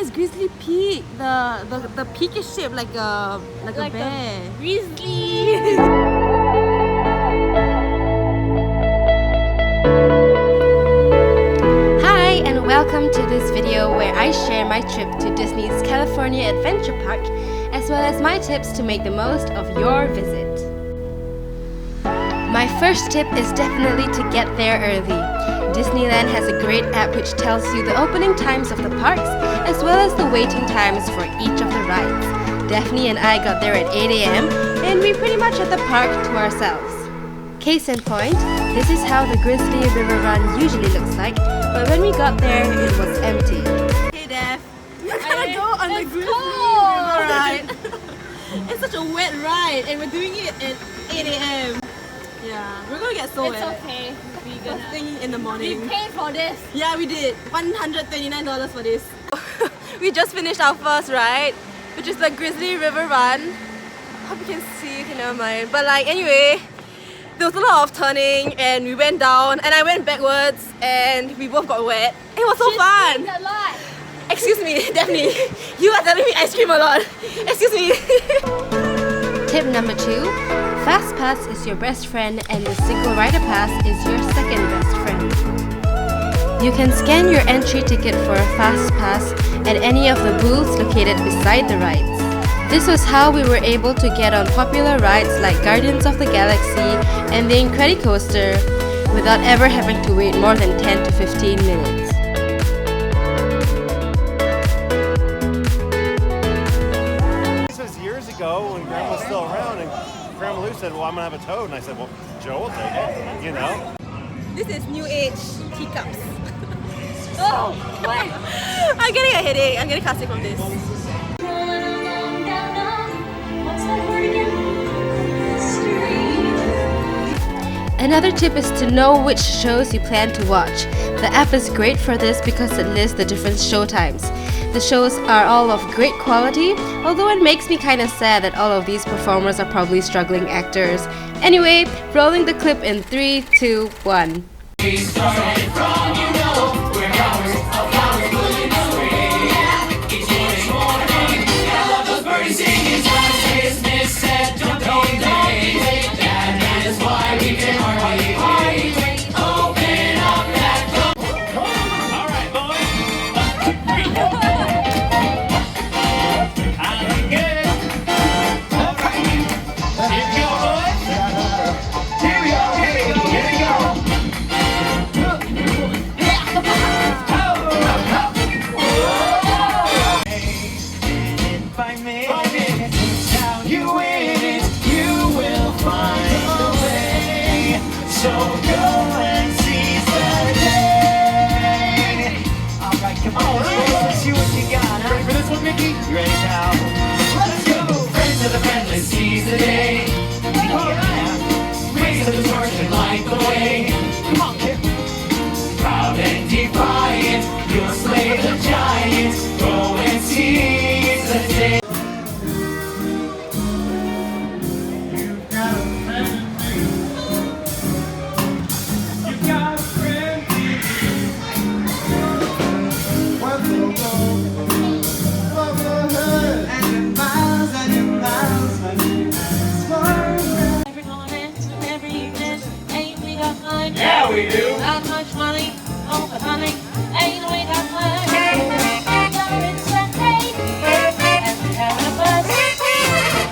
it's Grizzly Peak. The peak is shaped like a bear. Grizzly! Hi and welcome to this video where I share my trip to Disney's California Adventure Park as well as my tips to make the most of your visit. My first tip is definitely to get there early. Disneyland has a great app which tells you the opening times of the parks as well as the waiting times for each of the rides. Daphne and I got there at 8 a.m. and we pretty much had the park to ourselves. Case in point, this is how the Grizzly River Run usually looks like, but when we got there, it was empty. Hey Daph, we're gonna go on the Grizzly River ride. It's such a wet ride and we're doing it at 8 a.m. Yeah, we're gonna get so wet. It's okay. First thing in the morning. We paid for this. Yeah, we did. $129 for this. We just finished our first ride, which is the Grizzly River Run. Hope you can see, okay, never mind. But like, anyway, there was a lot of turning and we went down and I went backwards and we both got wet. It was so fun. A lot. Excuse me, Daphne. You are telling me I scream a lot. Excuse me. Tip number 2, Fast Pass is your best friend and the Single Rider Pass is your second best friend. You can scan your entry ticket for a Fast Pass at any of the booths located beside the rides. This was how we were able to get on popular rides like Guardians of the Galaxy and the Incredicoaster without ever having to wait more than 10 to 15 minutes. This was years ago when Grandma was still around, and Grandma Lou said, well, I'm going to have a toad. And I said, well, Joe will take it, you know. This is new age teacups. Oh, wait. I'm getting a headache. I'm getting classic from this. Another tip is to know which shows you plan to watch. The app is great for this because it lists the different show times. The shows are all of great quality, although it makes me kinda sad that all of these performers are probably struggling actors. Anyway, rolling the clip in 3, 2, 1. You ready now? Let's go! Friends of the friendless, seize the day. Raise up the torch and light the way. Come on, kid. Proud and defiant, you'll slay the giant. Go and seize the day. You've got a friend in me. You've got a friend in me. What's the goal? Yeah, we do. Not much money, oh, but honey, ain't we got plenty? It's Sunday, and we're having a buzz.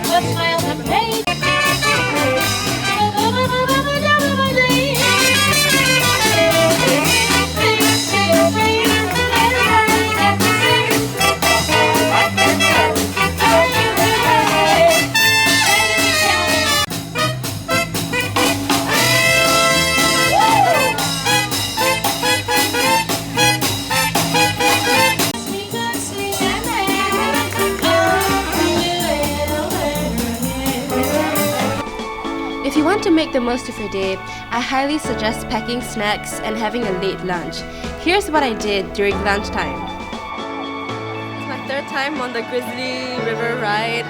Let's smile and pay. If you want to make the most of your day, I highly suggest packing snacks and having a late lunch. Here's what I did during lunchtime. It's my third time on the Grizzly River ride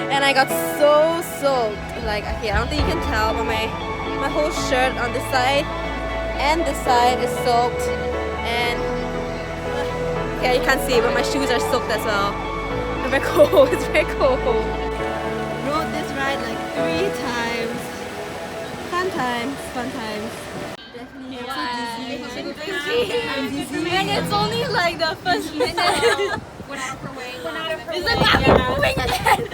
and I got so soaked. Like, okay, I don't think you can tell, but my whole shirt on this side and this side is soaked and Okay, you can't see, but my shoes are soaked as well. It's very cold. It's very cold. Rode this ride like 3 times. Fun times. Fun times. Definitely. I'm dizzy. And it's only like the first minute. Went out of her way. Went out of her It's way. like I'm moving again.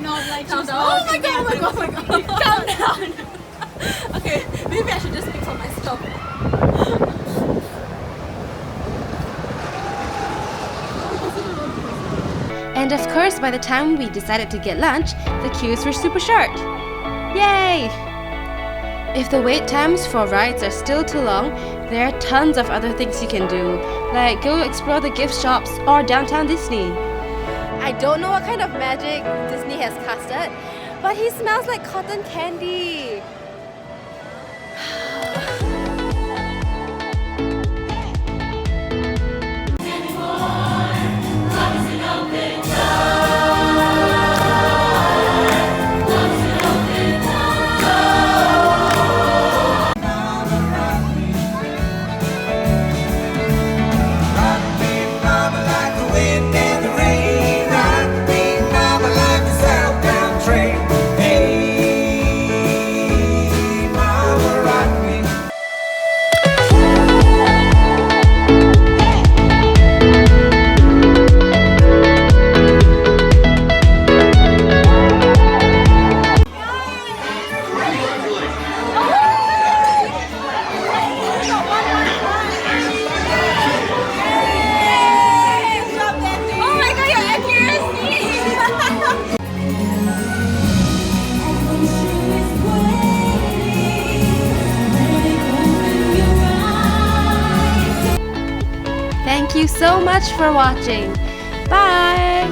Not like Calm she's down. Oh my god, oh my god, oh my god. Calm down. Okay, maybe I should just speak for myself. And of course, by the time we decided to get lunch, the queues were super short. Yay! If the wait times for rides are still too long, there are tons of other things you can do, like go explore the gift shops or downtown Disney. I don't know what kind of magic Disney has casted, but he smells like cotton candy. Thank you so much for watching. Bye!